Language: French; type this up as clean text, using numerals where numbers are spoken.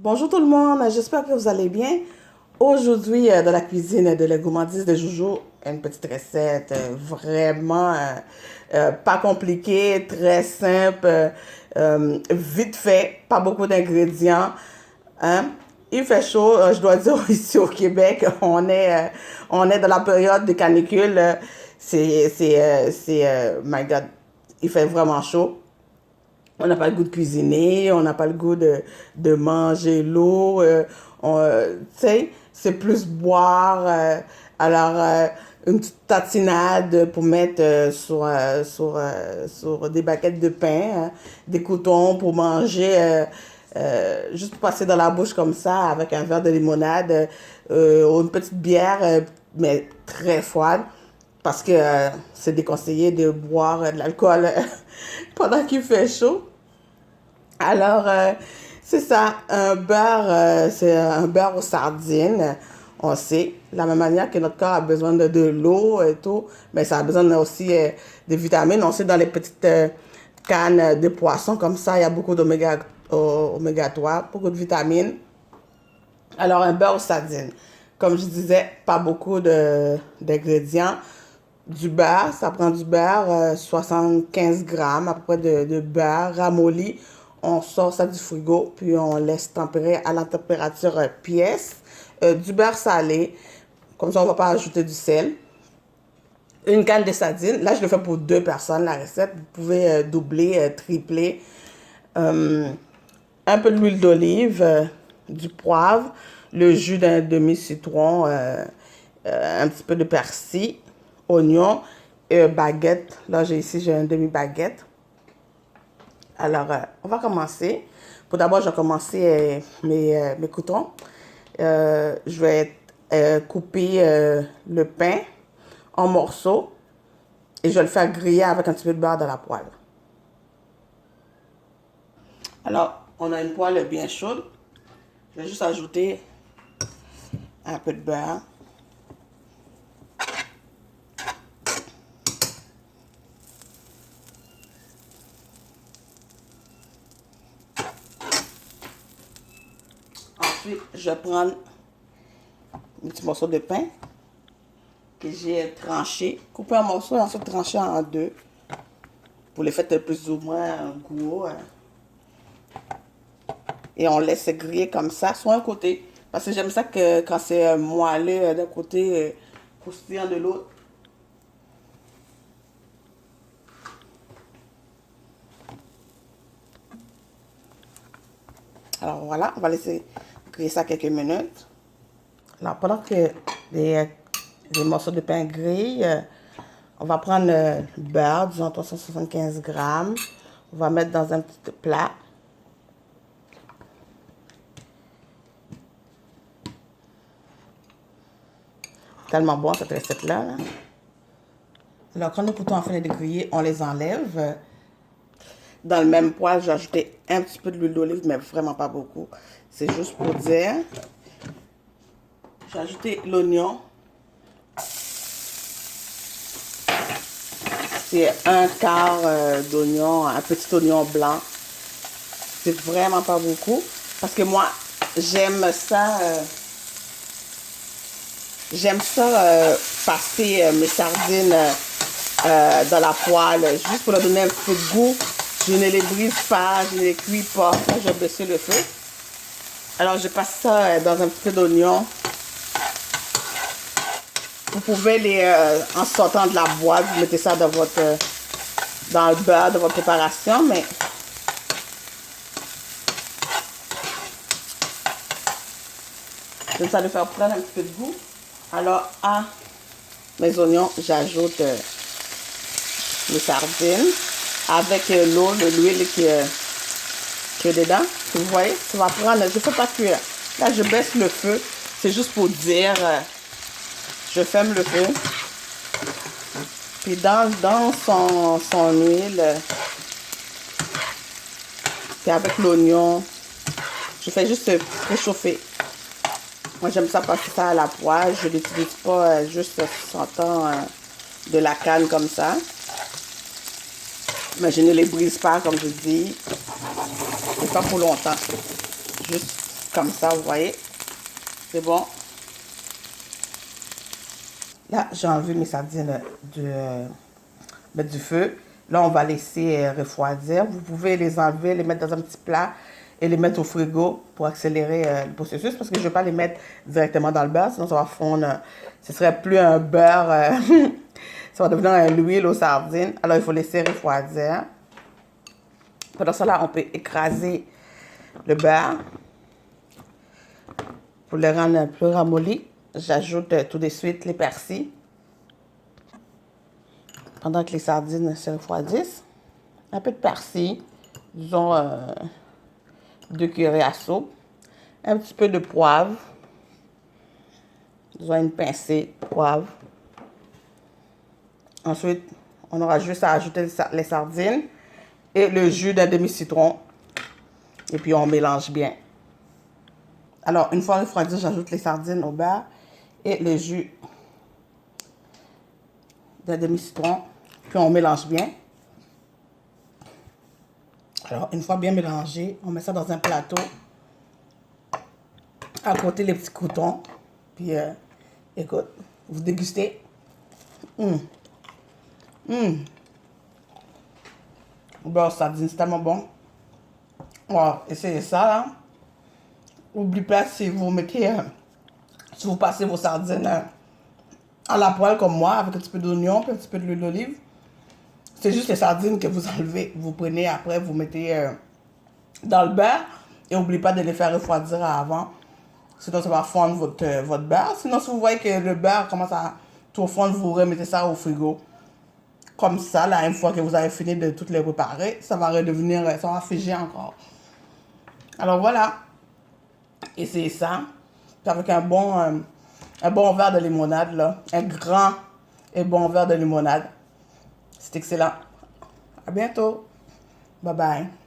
Bonjour tout le monde, j'espère que vous allez bien. Aujourd'hui, dans la cuisine de la gourmandise de Joujou, une petite recette vraiment pas compliquée, très simple, vite fait, pas beaucoup d'ingrédients. Hein. Il fait chaud, je dois dire ici au Québec, on est dans la période de canicule. My God, il fait vraiment chaud. On n'a pas le goût de cuisiner, on n'a pas le goût de manger l'eau. Tu sais, c'est plus boire. Une petite tatinade pour mettre sur des baguettes de pain, hein, des croûtons pour manger, juste pour passer dans la bouche comme ça, avec un verre de limonade, ou une petite bière, mais très froide, parce que c'est déconseillé de boire de l'alcool pendant qu'il fait chaud. Alors, c'est ça, un beurre, c'est un beurre aux sardines. On sait, de la même manière que notre corps a besoin de l'eau et tout, mais ça a besoin aussi de vitamines. On sait dans les petites cannes de poisson, comme ça, il y a beaucoup oméga 3, beaucoup de vitamines. Alors, un beurre aux sardines. Comme je disais, pas beaucoup d'ingrédients. Du beurre, ça prend du beurre, 75 grammes à peu près de beurre ramolli. On sort ça du frigo, puis on laisse tempérer à la température pièce. Du beurre salé, comme ça on ne va pas ajouter du sel. Une canne de sardines, là je le fais pour 2 personnes la recette. Vous pouvez doubler, tripler. Un peu d'huile d'olive, du poivre, le jus d'un demi-citron, un petit peu de persil, oignon, baguette. Là, j'ai un demi-baguette. Alors, on va commencer. Pour d'abord, je vais commencer mes croûtons. Je vais couper le pain en morceaux et je vais le faire griller avec un petit peu de beurre dans la poêle. Alors, on a une poêle bien chaude. Je vais juste ajouter un peu de beurre. Ensuite, je vais prendre un petit morceau de pain que j'ai tranché, coupé en morceaux et ensuite tranché en deux pour les faire plus ou moins gros. Et on laisse griller comme ça sur un côté. Parce que j'aime ça que quand c'est moelleux d'un côté, croustillant de l'autre. Alors voilà, on va laisser griller ça quelques minutes. Alors pendant que les morceaux de pain grillent, on va prendre le beurre, disons 375 grammes. On va mettre dans un petit plat. Tellement bon cette recette-là. Là. Alors quand nos croûtons ont fini de griller, on les enlève. Dans le même poêle, j'ai ajouté un petit peu de l'huile d'olive, mais vraiment pas beaucoup. C'est juste pour dire. J'ai ajouté l'oignon. C'est un quart d'oignon, un petit oignon blanc. C'est vraiment pas beaucoup. Parce que moi, j'aime ça. Passer mes sardines dans la poêle, juste pour leur donner un peu de goût. Je ne les brise pas, je ne les cuis pas. Là, je vais baisser le feu. Alors, je passe ça dans un petit peu d'oignon. Vous pouvez en sortant de la boîte, vous mettez ça dans le beurre de votre préparation, mais j'aime ça de faire prendre un petit peu de goût. Alors, à mes oignons, j'ajoute les sardines avec l'eau, l'huile qui est dedans. Vous voyez, ça va prendre, je ne fais pas cuire. Là, je baisse le feu. C'est juste pour dire, je ferme le feu. Puis dans son huile, puis avec l'oignon, je fais juste réchauffer. Moi, j'aime ça passer ça à la poêle. Je ne l'utilise pas juste sortant de la canne comme ça. Mais je ne les brise pas, comme je dis. Et pas pour longtemps. Juste Comme ça, vous voyez. C'est bon. Là, j'ai enlevé mes sardines du feu. Là, on va laisser refroidir. Vous pouvez les enlever, les mettre dans un petit plat et les mettre au frigo pour accélérer le processus parce que je ne vais pas les mettre directement dans le beurre, sinon ça va fondre. Ce serait plus un beurre, ça va devenir l'huile aux sardines. Alors, il faut laisser refroidir. Pendant cela, on peut écraser le beurre pour le rendre plus ramolli. J'ajoute tout de suite les persils. Pendant que les sardines se refroidissent, un peu de persil, disons 2 cuillerées à soupe, un petit peu de poivre, disons une pincée de poivre. Ensuite, on aura juste à ajouter les sardines et le jus d'un demi-citron. Et puis, on mélange bien. Alors, une fois refroidi, j'ajoute les sardines au beurre et le jus d'un demi-citron. Puis, on mélange bien. Alors, une fois bien mélangé, on met ça dans un plateau. À côté, les petits croûtons. Puis, écoute, vous dégustez. Le beurre sardine, c'est tellement bon. Wow, essayez ça, là. N'oubliez pas si vous mettez, si vous passez vos sardines à la poêle comme moi, avec un petit peu d'oignon, puis un petit peu de l'huile d'olive. C'est juste les sardines que vous enlevez. Vous prenez après, vous mettez dans le beurre. Et n'oubliez pas de les faire refroidir avant. Sinon, ça va fondre votre beurre. Sinon, si vous voyez que le beurre commence à tout fondre, vous remettez ça au frigo. Comme ça, là, une fois que vous avez fini de toutes les préparer, ça va redevenir, ça va figer encore. Alors voilà. Et c'est ça. Puis avec un bon verre de limonade, là. Un grand et bon verre de limonade. C'est excellent. À bientôt. Bye bye.